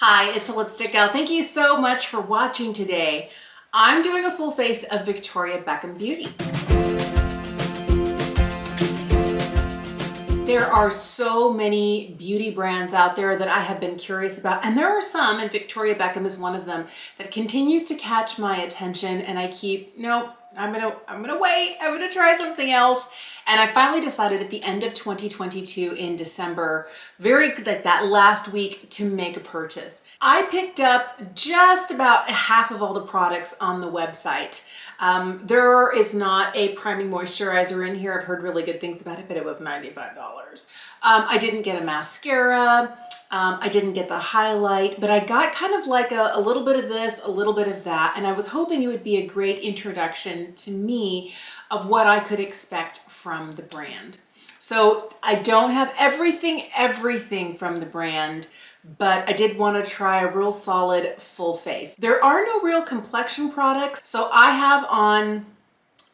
Hi, it's a Lipstick Gal. Thank you so much for watching today. I'm doing a full face of Victoria Beckham Beauty. There are so many beauty brands out there that I have been curious about, and there are some, and Victoria Beckham is one of them, that continues to catch my attention, and I keep, nope, I'm gonna wait, I'm gonna try something else. And I finally decided at the end of 2022 in December, like that last week, to make a purchase. I picked up just about half of all the products on the website. There is not a priming moisturizer in here. I've heard really good things about it, but it was $95. I didn't get a mascara. I didn't get the highlight, but I got kind of like a little bit of this, a little bit of that, and I was hoping it would be a great introduction to me of what I could expect from the brand. So I don't have everything from the brand, but I did want to try a real solid full face. There are no real complexion products, so I have on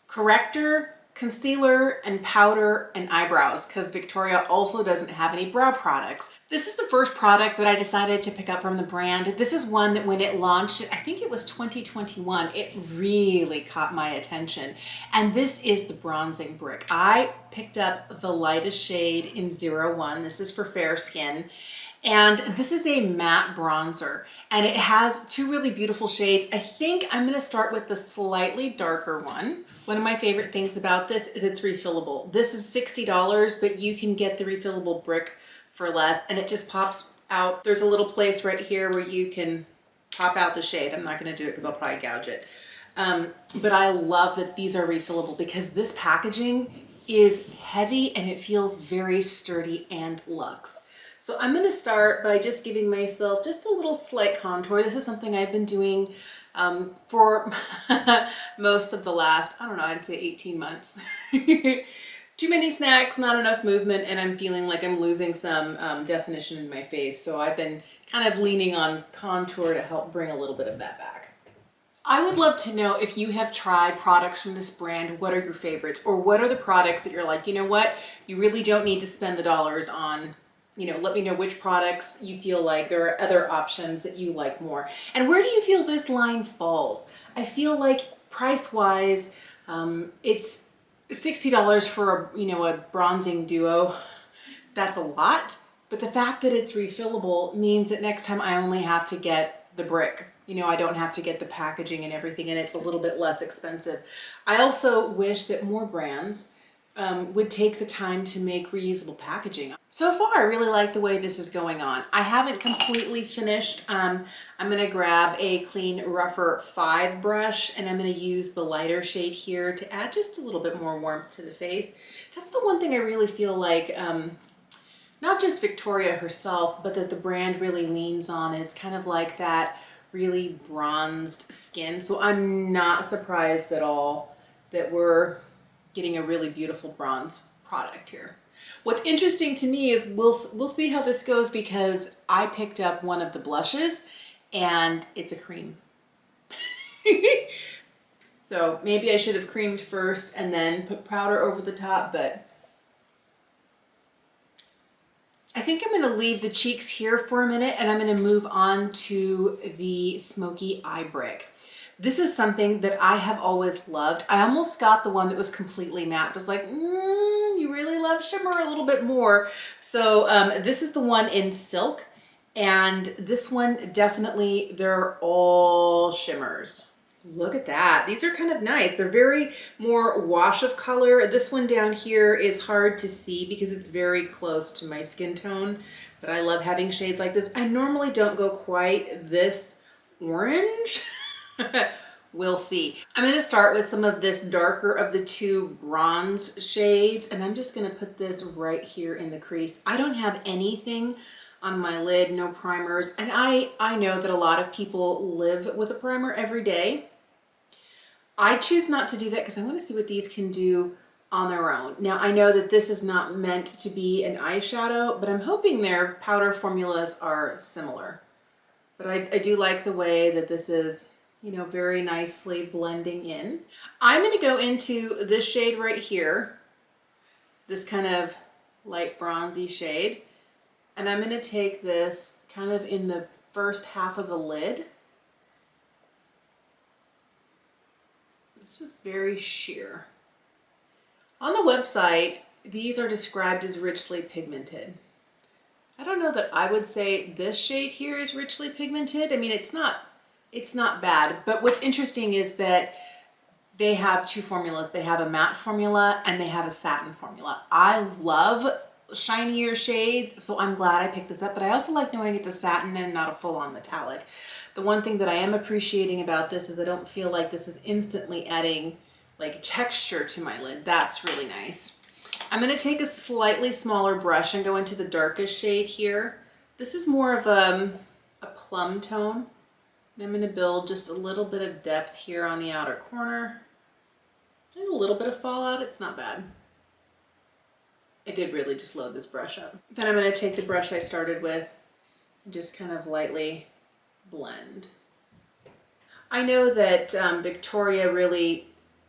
corrector, concealer, and powder and eyebrows because Victoria also doesn't have any brow products. This is the first product that I decided to pick up from the brand. This is one that when it launched, I think it was 2021, it really caught my attention. And this is the bronzing brick. I picked up the lightest shade in 01. This is for fair skin. And this is a matte bronzer, and it has two really beautiful shades. I think I'm gonna start with the slightly darker one. One of my favorite things about this is it's refillable. This is $60, but you can get the refillable brick for less, and it just pops out. There's a little place right here where you can pop out the shade. I'm not gonna do it because I'll probably gouge it. But I love that these are refillable because this packaging is heavy and it feels very sturdy and luxe. So I'm going to start by just giving myself just a little slight contour. This is something I've been doing for most of the last, I don't know, I'd say 18 months. Too many snacks, not enough movement, and I'm feeling like I'm losing some definition in my face. So I've been kind of leaning on contour to help bring a little bit of that back. I would love to know if you have tried products from this brand. What are your favorites? Or what are the products that you're like, you know what, you really don't need to spend the dollars on. You know, let me know which products you feel like there are other options that you like more. And where do you feel this line falls? I feel like price-wise, it's $60 for a bronzing duo. That's a lot, but the fact that it's refillable means that next time I only have to get the brick. I don't have to get the packaging and everything, and it's a little bit less expensive. I also wish that more brands would take the time to make reusable packaging. So far, I really like the way this is going on. I haven't completely finished. I'm gonna grab a clean rougher 5 brush, and I'm gonna use the lighter shade here to add just a little bit more warmth to the face. That's the one thing I really feel like, not just Victoria herself, but that the brand really leans on is kind of like that really bronzed skin. So I'm not surprised at all that we're getting a really beautiful bronze product here. What's interesting to me is we'll see how this goes because I picked up one of the blushes and it's a cream. So maybe I should have creamed first and then put powder over the top, but I think I'm going to leave the cheeks here for a minute and I'm going to move on to the Smoky eye brick. This is something that I have always loved. I almost got the one that was completely matte. I was like, you really love shimmer a little bit more. So this is the one in silk, and this one definitely, they're all shimmers. Look at that. These are kind of nice. They're very more wash of color. This one down here is hard to see because it's very close to my skin tone, but I love having shades like this. I normally don't go quite this orange. We'll see. I'm going to start with some of this darker of the two bronze shades, and I'm just going to put this right here in the crease. I don't have anything on my lid, no primers, and I know that a lot of people live with a primer every day. I choose not to do that because I want to see what these can do on their own. Now, I know that this is not meant to be an eyeshadow, but I'm hoping their powder formulas are similar. But I do like the way that this is, very nicely blending in. I'm going to go into this shade right here, this kind of light bronzy shade, and I'm going to take this kind of in the first half of the lid. This is very sheer. On the website, these are described as richly pigmented. I don't know that I would say this shade here is richly pigmented. I mean, it's not bad, but what's interesting is that they have two formulas. They have a matte formula and they have a satin formula. I love shinier shades, so I'm glad I picked this up, but I also like knowing it's a satin and not a full-on metallic. The one thing that I am appreciating about this is I don't feel like this is instantly adding like texture to my lid. That's really nice. I'm going to take a slightly smaller brush and go into the darkest shade here. This is more of a plum tone. And I'm going to build just a little bit of depth here on the outer corner. And a little bit of fallout, it's not bad. I did really just load this brush up. Then I'm going to take the brush I started with and just kind of lightly blend. I know that Victoria really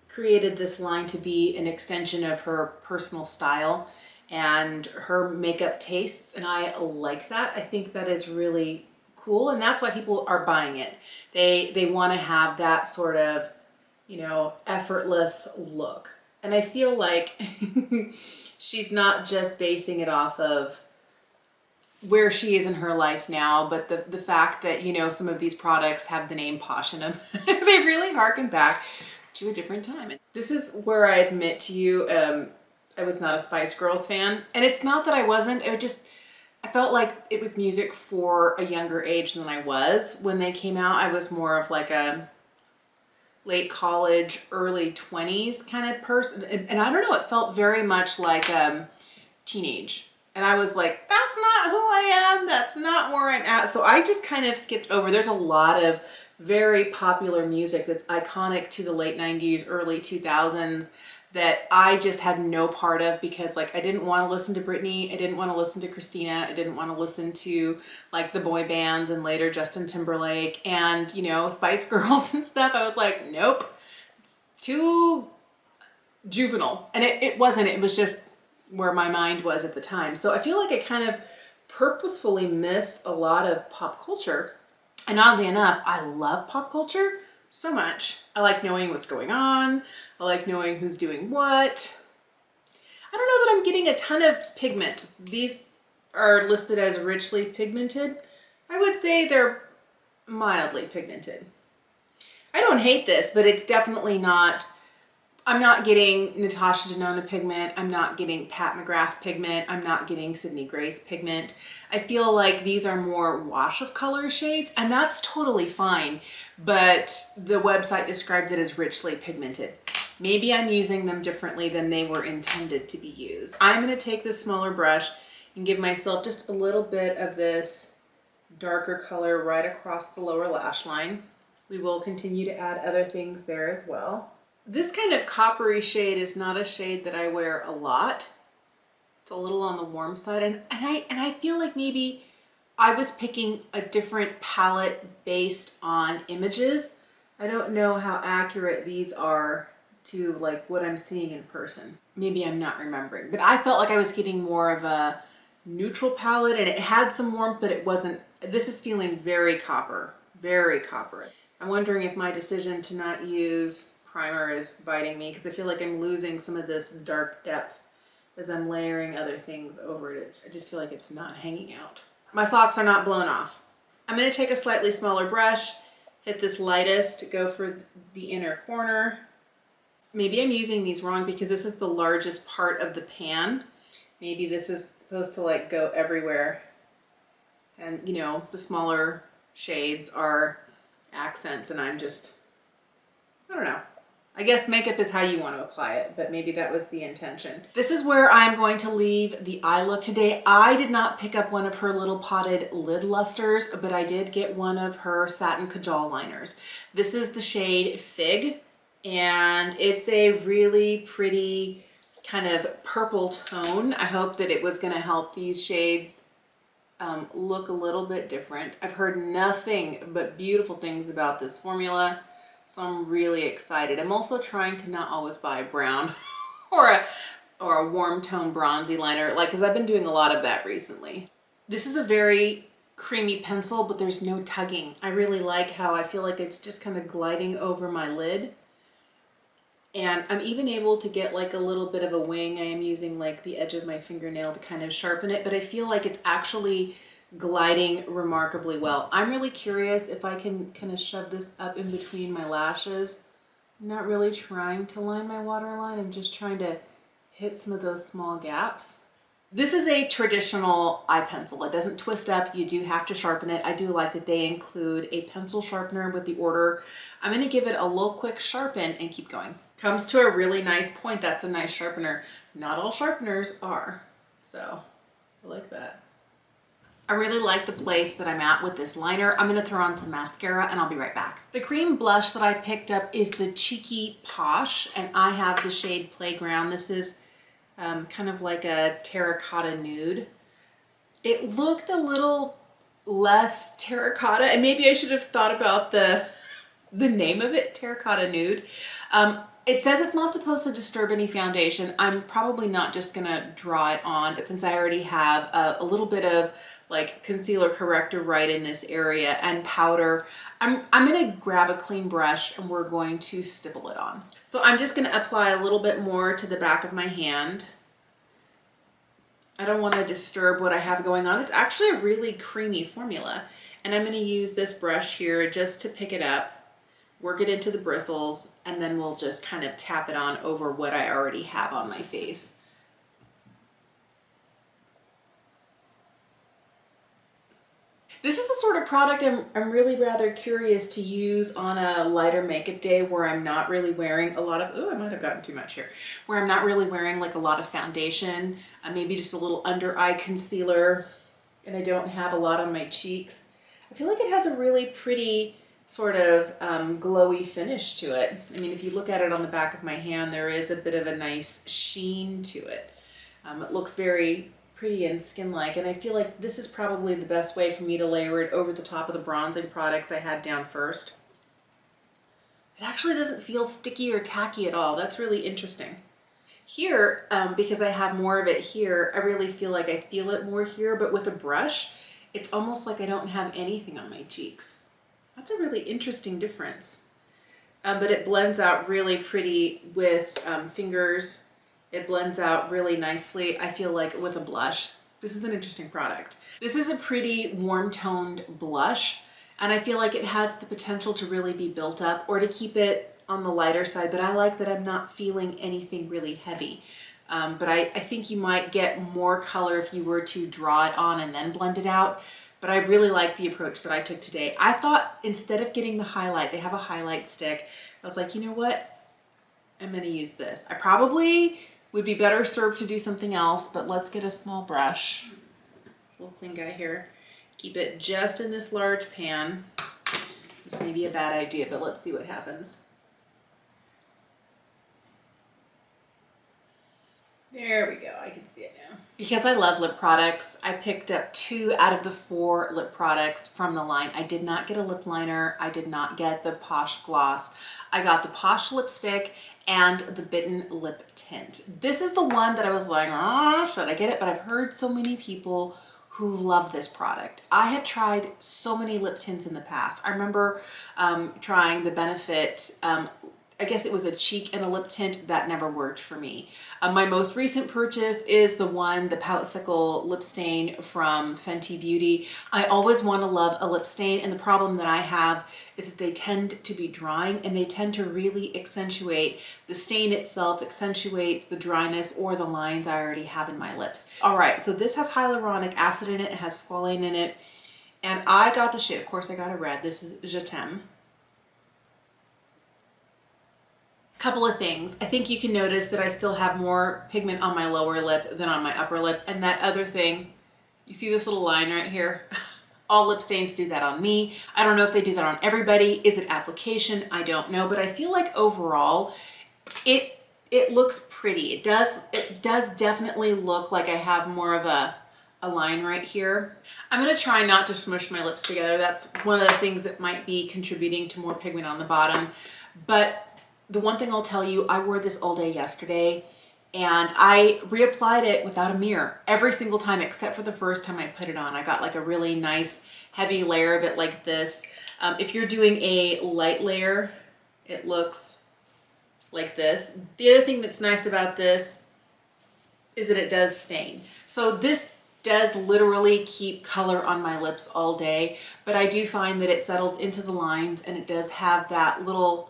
created this line to be an extension of her personal style and her makeup tastes, and I like that. I think that is really cool, and that's why people are buying it. They want to have that sort of, you know, effortless look. And I feel like she's not just basing it off of where she is in her life now, but the fact that, you know, some of these products have the name Posh in them. They really harken back to a different time. This is where I admit to you, I was not a Spice Girls fan. And it's not that I wasn't, I felt like it was music for a younger age than I was. When they came out, I was more of like a late college, early 20s kind of person. And I don't know, it felt very much like teenage. And I was like, that's not who I am. That's not where I'm at. So I just kind of skipped over. There's a lot of very popular music that's iconic to the late 90s, early 2000s that I just had no part of because like I didn't want to listen to Britney, I didn't want to listen to Christina, I didn't want to listen to like the boy bands and later Justin Timberlake and, you know, Spice Girls and stuff. I was like, nope, it's too juvenile. And it wasn't, it was just where my mind was at the time. So I feel like I kind of purposefully missed a lot of pop culture. And oddly enough, I love pop culture so much. I like knowing what's going on. I like knowing who's doing what. I don't know that I'm getting a ton of pigment. These are listed as richly pigmented. I would say they're mildly pigmented. I don't hate this, but it's definitely not, I'm not getting Natasha Denona pigment. I'm not getting Pat McGrath pigment. I'm not getting Sydney Grace pigment. I feel like these are more wash of color shades, and that's totally fine. But the website described it as richly pigmented. Maybe I'm using them differently than they were intended to be used. I'm going to take this smaller brush and give myself just a little bit of this darker color right across the lower lash line. We will continue to add other things there as well. This kind of coppery shade is not a shade that I wear a lot. It's a little on the warm side, and I feel like maybe I was picking a different palette based on images. I don't know how accurate these are to like what I'm seeing in person. Maybe I'm not remembering, but I felt like I was getting more of a neutral palette and it had some warmth, but it wasn't. This is feeling very copper, very copper. I'm wondering if my decision to not use primer is biting me because I feel like I'm losing some of this dark depth as I'm layering other things over it. I just feel like it's not hanging out. My socks are not blown off. I'm going to take a slightly smaller brush, hit this lightest, go for the inner corner. Maybe I'm using these wrong because this is the largest part of the pan. Maybe this is supposed to like go everywhere. And you know, the smaller shades are accents and I'm just, I don't know. I guess makeup is how you want to apply it, but maybe that was the intention. This is where I'm going to leave the eye look today. I did not pick up one of her little potted lid lusters, but I did get one of her satin Kajal liners. This is the shade Fig, and it's a really pretty kind of purple tone. I hope that it was going to help these shades look a little bit different. I've heard nothing but beautiful things about this formula. So I'm really excited. I'm also trying to not always buy a brown or a warm tone bronzy liner, like, because I've been doing a lot of that recently. This is a very creamy pencil, but there's no tugging. I really like how I feel like it's just kind of gliding over my lid. And I'm even able to get like a little bit of a wing. I am using like the edge of my fingernail to kind of sharpen it, but I feel like it's actually gliding remarkably well. I'm really curious if I can kind of shove this up in between my lashes. I'm not really trying to line my waterline. I'm just trying to hit some of those small gaps. This is a traditional eye pencil. It doesn't twist up. You do have to sharpen it. I do like that they include a pencil sharpener with the order. I'm going to give it a little quick sharpen and keep going. Comes to a really nice point. That's a nice sharpener. Not all sharpeners are, so I like that. I really like the place that I'm at with this liner. I'm gonna throw on some mascara and I'll be right back. The cream blush that I picked up is the Cheeky Posh, and I have the shade Playground. This is kind of like a terracotta nude. It looked a little less terracotta, and maybe I should have thought about the name of it, terracotta nude. It says it's not supposed to disturb any foundation. I'm probably not just gonna draw it on, but since I already have a little bit of like concealer corrector right in this area and powder, I'm gonna grab a clean brush and we're going to stipple it on. So I'm just gonna apply a little bit more to the back of my hand. I don't wanna disturb what I have going on. It's actually a really creamy formula. And I'm gonna use this brush here just to pick it up, work it into the bristles, and then we'll just kind of tap it on over what I already have on my face. This is the sort of product I'm really rather curious to use on a lighter makeup day where I'm not really wearing a lot of, oh, I might have gotten too much here, where I'm not really wearing like a lot of foundation, maybe just a little under eye concealer, and I don't have a lot on my cheeks. I feel like it has a really pretty sort of glowy finish to it. I mean, if you look at it on the back of my hand, there is a bit of a nice sheen to it. It looks very pretty and skin-like, and I feel like this is probably the best way for me to layer it over the top of the bronzing products I had down first. It actually doesn't feel sticky or tacky at all. That's really interesting. Here, because I have more of it here, I really feel like I feel it more here, but with a brush, it's almost like I don't have anything on my cheeks. That's a really interesting difference. But it blends out really pretty with fingers. It blends out really nicely, I feel like, with a blush. This is an interesting product. This is a pretty warm-toned blush, and I feel like it has the potential to really be built up or to keep it on the lighter side, but I like that I'm not feeling anything really heavy. But I think you might get more color if you were to draw it on and then blend it out. But I really like the approach that I took today. I thought instead of getting the highlight, they have a highlight stick. I was like, you know what? I'm gonna use this. I probably would be better served to do something else, but let's get a small brush. Little clean guy here. Keep it just in this large pan. This may be a bad idea, but let's see what happens. There we go, I can see it now. Because I love lip products, I picked up 2 out of the 4 lip products from the line. I did not get a lip liner. I did not get the Posh gloss. I got the Posh lipstick and the Bitten lip tint. This is the one that I was like, oh, should I get it? But I've heard so many people who love this product. I have tried so many lip tints in the past. I remember trying the Benefit, I guess it was a cheek and a lip tint. That never worked for me. My most recent purchase is the Poutsicle lip stain from Fenty Beauty. I always want to love a lip stain, and the problem that I have is that they tend to be drying, and they tend to really accentuate the stain itself, accentuates the dryness or the lines I already have in my lips. All right, so this has hyaluronic acid in it, it has squalane in it, and I got the shade, of course I got a red, this is Je T'aime. Couple of things. I think you can notice that I still have more pigment on my lower lip than on my upper lip. And that other thing, you see this little line right here? All lip stains do that on me. I don't know if they do that on everybody. Is it application? I don't know, but I feel like overall it looks pretty. It does definitely look like I have more of a line right here. I'm gonna try not to smush my lips together. That's one of the things that might be contributing to more pigment on the bottom. But the one thing I'll tell you, I wore this all day yesterday And I reapplied it without a mirror every single time except for the first time I put it on. I got like a really nice heavy layer of it like this. If you're doing a light layer, it looks like this. The other thing that's nice about this is that it does stain. So this does literally keep color on my lips all day, but I do find that it settles into the lines and it does have that little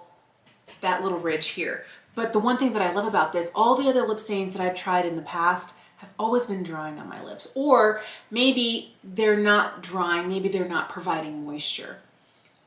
ridge here. But the one thing that I love about this, all the other lip stains that I've tried in the past have always been drying on my lips, or maybe they're not drying, maybe they're not providing moisture.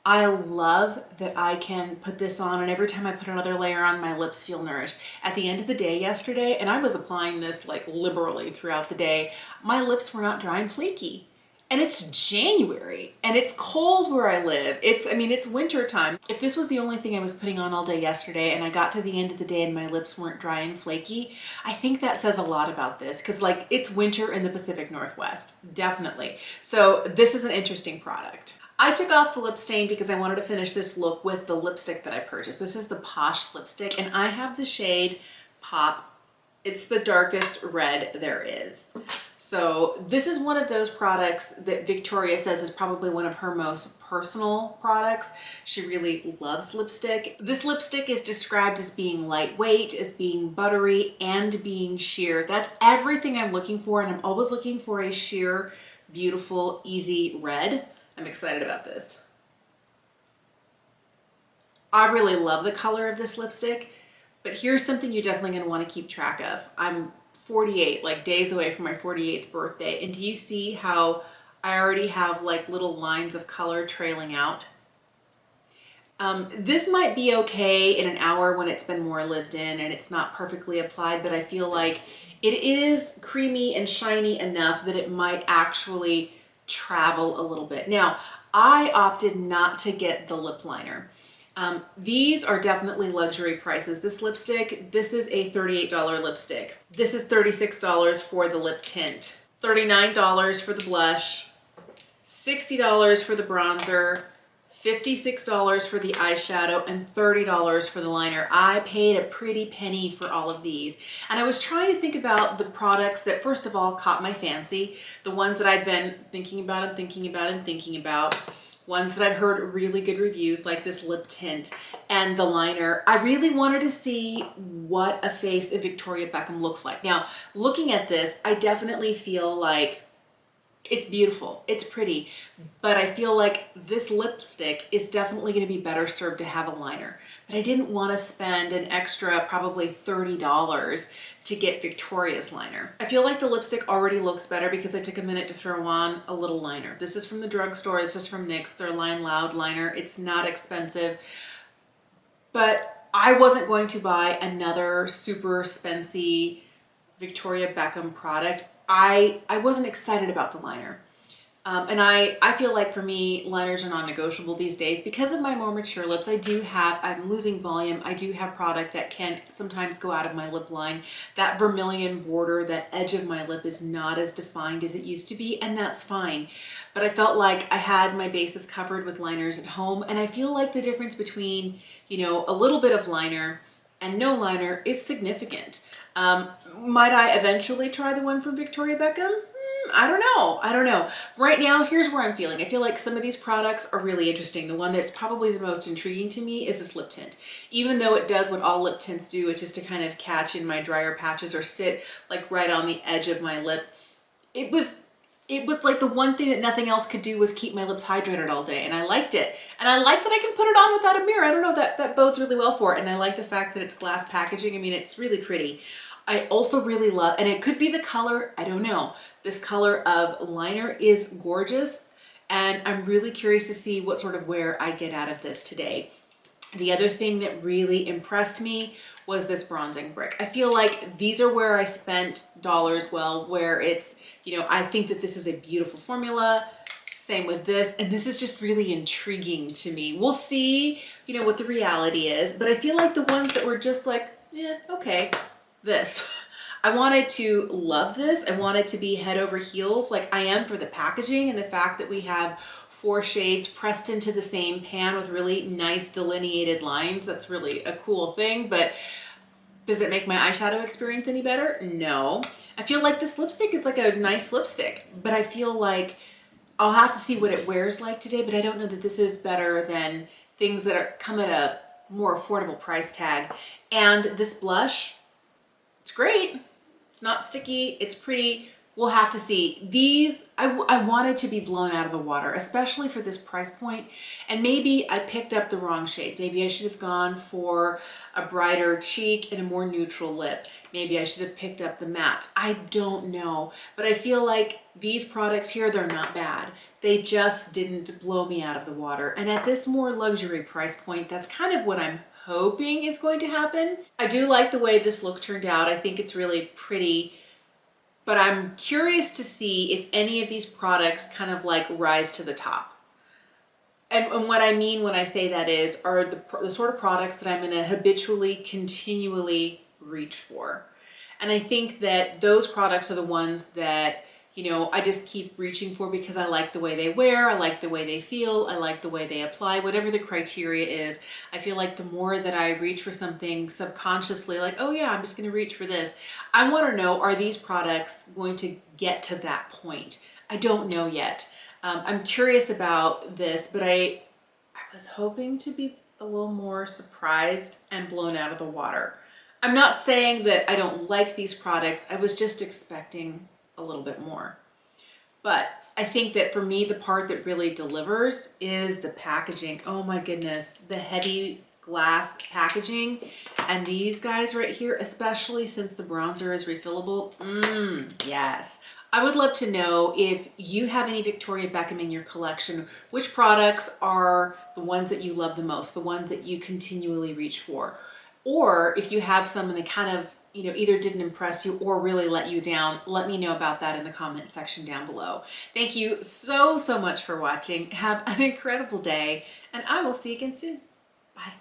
I love that I can put this on, and every time I put another layer on, my lips feel nourished. At the end of the day yesterday, and I was applying this like liberally throughout the day, my lips were not dry and flaky. And it's January and it's cold where I live. It's winter time. If this was the only thing I was putting on all day yesterday and I got to the end of the day and my lips weren't dry and flaky, I think that says a lot about this, because like it's winter in the Pacific Northwest, definitely. So this is an interesting product. I took off the lip stain because I wanted to finish this look with the lipstick that I purchased. This is the Posh lipstick and I have the shade Pop. It's the darkest red there is. So this is one of those products that Victoria says is probably one of her most personal products. She really loves lipstick. This lipstick is described as being lightweight, as being buttery, and being sheer. That's everything I'm looking for, and I'm always looking for a sheer, beautiful, easy red. I'm excited about this. I really love the color of this lipstick, but here's something you're definitely going to want to keep track of. I'm 48, like days away from my 48th birthday, and do you see how I already have like little lines of color trailing out? This might be okay in an hour when it's been more lived in and it's not perfectly applied, but I feel like it is creamy and shiny enough that it might actually travel a little bit. Now, I opted not to get the lip liner. These are definitely luxury prices. This lipstick, this is a $38 lipstick. This is $36 for the lip tint, $39 for the blush, $60 for the bronzer, $56 for the eyeshadow, and $30 for the liner. I paid a pretty penny for all of these. And I was trying to think about the products that first of all caught my fancy, the ones that I'd been thinking about and thinking about and thinking about. Ones that I'd heard really good reviews, like this lip tint and the liner. I really wanted to see what a face of Victoria Beckham looks like. Now, looking at this, I definitely feel like it's beautiful, it's pretty, but I feel like this lipstick is definitely going to be better served to have a liner. But I didn't want to spend an extra probably $30 to get Victoria's liner. I feel like the lipstick already looks better because I took a minute to throw on a little liner. This is from the drugstore. This is from NYX, their Line Loud liner. It's not expensive, but I wasn't going to buy another super spency Victoria Beckham product. I wasn't excited about the liner. And I feel like for me, liners are non-negotiable these days. Because of my more mature lips, I'm losing volume. I do have product that can sometimes go out of my lip line. That vermilion border, that edge of my lip is not as defined as it used to be, and that's fine. But I felt like I had my bases covered with liners at home, and I feel like the difference between, a little bit of liner and no liner is significant. Might I eventually try the one from Victoria Beckham? I don't know. Right now, here's where I'm feeling. I feel like some of these products are really interesting. The one that's probably the most intriguing to me is this lip tint. Even though it does what all lip tints do, which is to kind of catch in my drier patches or sit like right on the edge of my lip. It was like the one thing that nothing else could do was keep my lips hydrated all day, and I liked it. And I like that I can put it on without a mirror. I don't know, that bodes really well for it. And I like the fact that it's glass packaging. I mean, it's really pretty. I also really love, and it could be the color, I don't know. This color of liner is gorgeous, and I'm really curious to see what sort of wear I get out of this today. The other thing that really impressed me was this bronzing brick. I feel like these are where I spent dollars well, where it's, I think that this is a beautiful formula. Same with this, and this is just really intriguing to me. We'll see, what the reality is, but I feel like the ones that were just like, yeah, okay, this. I wanted to love this. I wanted to be head over heels like I am for the packaging and the fact that we have 4 shades pressed into the same pan with really nice delineated lines. That's really a cool thing, but Does it make my eyeshadow experience any better? No. I feel like this lipstick is like a nice lipstick, but I feel like I'll have to see what it wears like today, but I don't know that this is better than things that come at a more affordable price tag. And this blush, it's great. It's not sticky, it's pretty. We'll have to see. These, I wanted to be blown out of the water, especially for this price point. And maybe I picked up the wrong shades. Maybe I should have gone for a brighter cheek and a more neutral lip. Maybe I should have picked up the mattes. I don't know. But I feel like these products here, they're not bad. They just didn't blow me out of the water. And at this more luxury price point, that's kind of what I'm hoping is going to happen. I do like the way this look turned out. I think it's really pretty. But I'm curious to see if any of these products kind of like rise to the top. And what I mean when I say that is, are the sort of products that I'm gonna habitually, continually reach for. And I think that those products are the ones that, you know, I just keep reaching for because I like the way they wear, I like the way they feel, I like the way they apply, whatever the criteria is. I feel like the more that I reach for something subconsciously, like, oh yeah, I'm just gonna reach for this. I wanna know, are these products going to get to that point? I don't know yet. I'm curious about this, but I was hoping to be a little more surprised and blown out of the water. I'm not saying that I don't like these products, I was just expecting a little bit more. But I think that for me, the part that really delivers is the packaging. Oh my goodness, the heavy glass packaging. And these guys right here, especially since the bronzer is refillable, yes. I would love to know if you have any Victoria Beckham in your collection, which products are the ones that you love the most, the ones that you continually reach for. Or if you have some and they kind of, you know, either didn't impress you or really let you down, let me know about that in the comment section down below. Thank you so much for watching. Have an incredible day, and I will see you again soon. Bye.